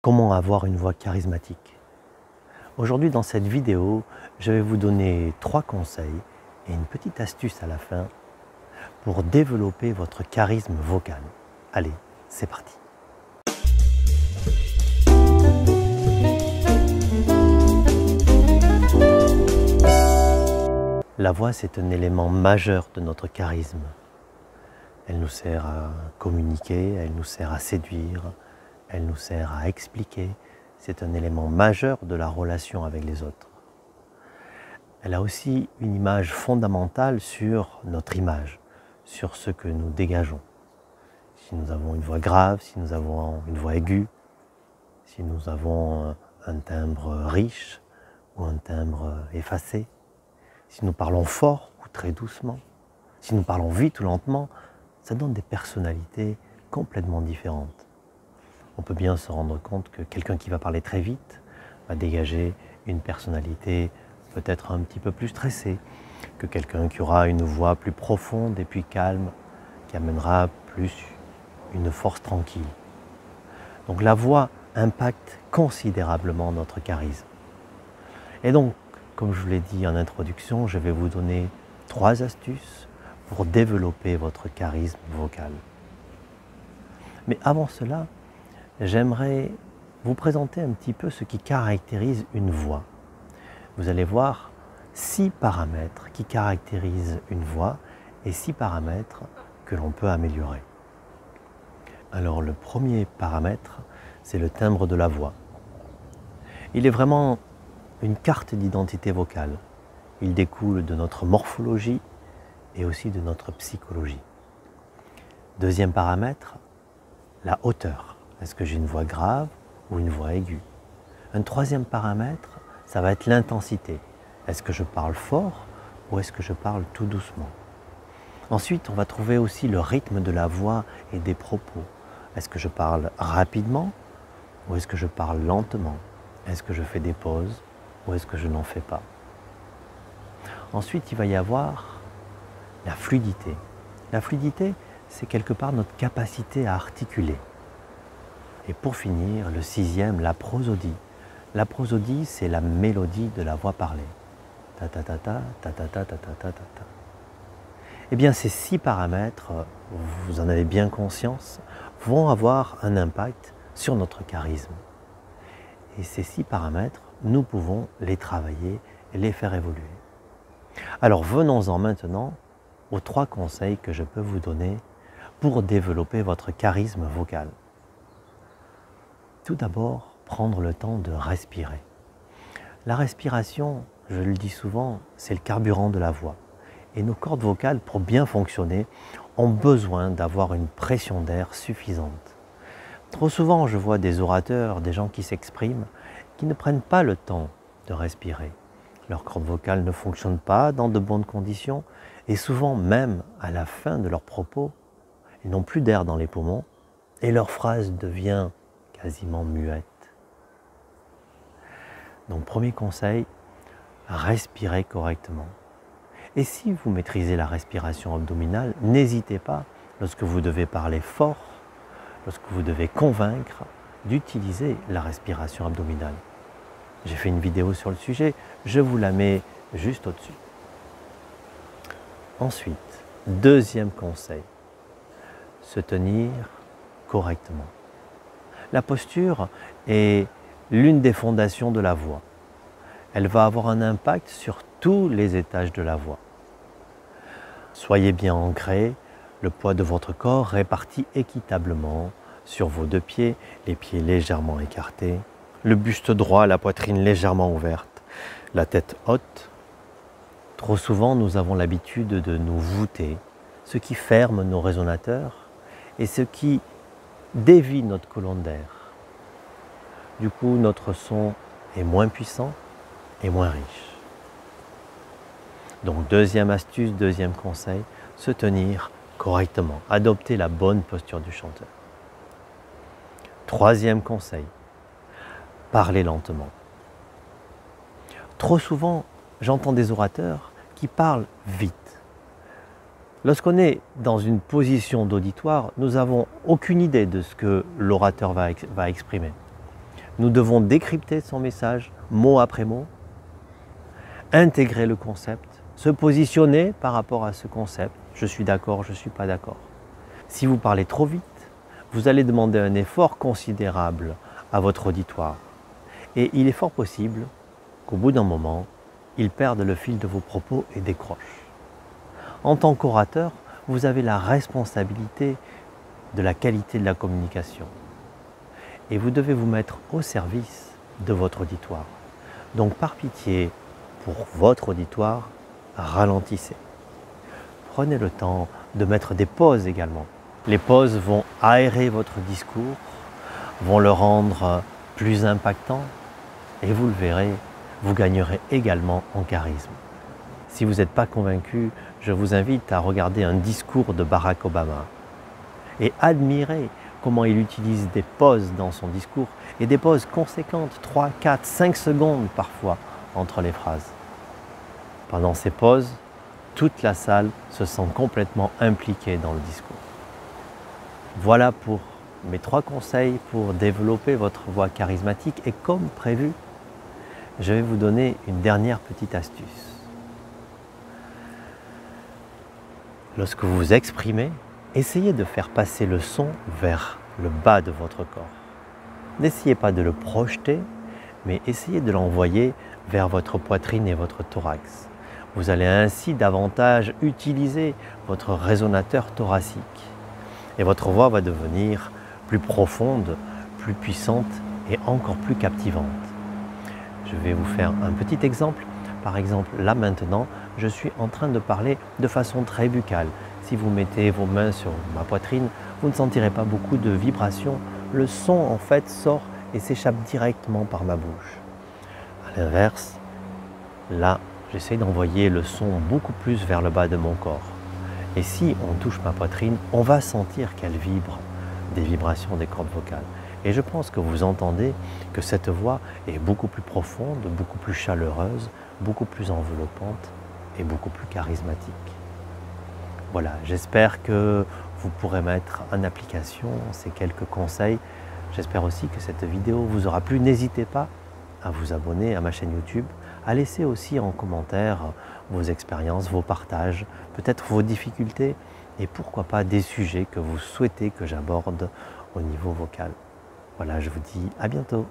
Comment avoir une voix charismatique? Aujourd'hui, dans cette vidéo, je vais vous donner 3 conseils et une petite astuce à la fin pour développer votre charisme vocal. Allez, c'est parti! La voix, c'est un élément majeur de notre charisme. Elle nous sert à communiquer, elle nous sert à séduire, elle nous sert à expliquer. C'est un élément majeur de la relation avec les autres. Elle a aussi une image fondamentale sur notre image, sur ce que nous dégageons. Si nous avons une voix grave, si nous avons une voix aiguë, si nous avons un timbre riche ou un timbre effacé, si nous parlons fort ou très doucement, si nous parlons vite ou lentement, ça donne des personnalités complètement différentes. On peut bien se rendre compte que quelqu'un qui va parler très vite va dégager une personnalité peut-être un petit peu plus stressée, que quelqu'un qui aura une voix plus profonde et puis calme, qui amènera plus une force tranquille. Donc la voix impacte considérablement notre charisme. Et donc, comme je vous l'ai dit en introduction, je vais vous donner 3 astuces pour développer votre charisme vocal. Mais avant cela, j'aimerais vous présenter un petit peu ce qui caractérise une voix. Vous allez voir 6 paramètres qui caractérisent une voix et 6 paramètres que l'on peut améliorer. Alors le premier paramètre, c'est le timbre de la voix. Il est vraiment une carte d'identité vocale. Il découle de notre morphologie et aussi de notre psychologie. Deuxième paramètre, la hauteur. Est-ce que j'ai une voix grave ou une voix aiguë? Un troisième paramètre, ça va être l'intensité. Est-ce que je parle fort ou est-ce que je parle tout doucement? Ensuite, on va trouver aussi le rythme de la voix et des propos. Est-ce que je parle rapidement ou est-ce que je parle lentement? Est-ce que je fais des pauses ou est-ce que je n'en fais pas? Ensuite, il va y avoir la fluidité. La fluidité, c'est quelque part notre capacité à articuler. Et pour finir, le 6e, la prosodie. La prosodie, c'est la mélodie de la voix parlée. Ta ta ta ta, ta ta ta ta ta ta ta. Eh bien, ces 6 paramètres, vous en avez bien conscience, vont avoir un impact sur notre charisme. Et ces 6 paramètres, nous pouvons les travailler et les faire évoluer. Alors venons-en maintenant aux 3 conseils que je peux vous donner pour développer votre charisme vocal. Tout d'abord, prendre le temps de respirer. La respiration, je le dis souvent, c'est le carburant de la voix. Et nos cordes vocales, pour bien fonctionner, ont besoin d'avoir une pression d'air suffisante. Trop souvent, je vois des orateurs, des gens qui s'expriment, qui ne prennent pas le temps de respirer. Leurs cordes vocales ne fonctionnent pas dans de bonnes conditions et souvent même à la fin de leurs propos, ils n'ont plus d'air dans les poumons et leur phrase devient quasiment muette. Donc premier conseil, respirez correctement. Et si vous maîtrisez la respiration abdominale, n'hésitez pas, lorsque vous devez parler fort, lorsque vous devez convaincre, d'utiliser la respiration abdominale. J'ai fait une vidéo sur le sujet, je vous la mets juste au-dessus. Ensuite, deuxième conseil, se tenir correctement. La posture est l'une des fondations de la voix. Elle va avoir un impact sur tous les étages de la voix. Soyez bien ancré, le poids de votre corps réparti équitablement sur vos 2 pieds, les pieds légèrement écartés, le buste droit, la poitrine légèrement ouverte, la tête haute. Trop souvent, nous avons l'habitude de nous voûter, ce qui ferme nos résonateurs et ce qui dévie notre colonne d'air. Du coup, notre son est moins puissant et moins riche. Donc, deuxième astuce, deuxième conseil, se tenir correctement, adopter la bonne posture du chanteur. Troisième conseil, parler lentement. Trop souvent, j'entends des orateurs qui parlent vite. Lorsqu'on est dans une position d'auditoire, nous n'avons aucune idée de ce que l'orateur va exprimer. Nous devons décrypter son message mot après mot, intégrer le concept, se positionner par rapport à ce concept. Je suis d'accord, je ne suis pas d'accord. Si vous parlez trop vite, vous allez demander un effort considérable à votre auditoire. Et il est fort possible qu'au bout d'un moment, il perde le fil de vos propos et décroche. En tant qu'orateur, vous avez la responsabilité de la qualité de la communication. Et vous devez vous mettre au service de votre auditoire. Donc par pitié, pour votre auditoire, ralentissez. Prenez le temps de mettre des pauses également. Les pauses vont aérer votre discours, vont le rendre plus impactant et vous le verrez, vous gagnerez également en charisme. Si vous n'êtes pas convaincu, je vous invite à regarder un discours de Barack Obama et admirer comment il utilise des pauses dans son discours et des pauses conséquentes, 3, 4, 5 secondes parfois entre les phrases. Pendant ces pauses, toute la salle se sent complètement impliquée dans le discours. Voilà pour mes 3 conseils pour développer votre voix charismatique et comme prévu, je vais vous donner une dernière petite astuce. Lorsque vous vous exprimez, essayez de faire passer le son vers le bas de votre corps. N'essayez pas de le projeter, mais essayez de l'envoyer vers votre poitrine et votre thorax. Vous allez ainsi davantage utiliser votre résonateur thoracique. Et votre voix va devenir plus profonde, plus puissante et encore plus captivante. Je vais vous faire un petit exemple. Par exemple, là maintenant, je suis en train de parler de façon très buccale. Si vous mettez vos mains sur ma poitrine, vous ne sentirez pas beaucoup de vibrations. Le son en fait sort et s'échappe directement par ma bouche. À l'inverse, là, j'essaie d'envoyer le son beaucoup plus vers le bas de mon corps. Et si on touche ma poitrine, on va sentir qu'elle vibre, des vibrations des cordes vocales. Et je pense que vous entendez que cette voix est beaucoup plus profonde, beaucoup plus chaleureuse, beaucoup plus enveloppante et beaucoup plus charismatique. Voilà, j'espère que vous pourrez mettre en application ces quelques conseils. J'espère aussi que cette vidéo vous aura plu. N'hésitez pas à vous abonner à ma chaîne YouTube, à laisser aussi en commentaire vos expériences, vos partages, peut-être vos difficultés et pourquoi pas des sujets que vous souhaitez que j'aborde au niveau vocal. Voilà, je vous dis à bientôt.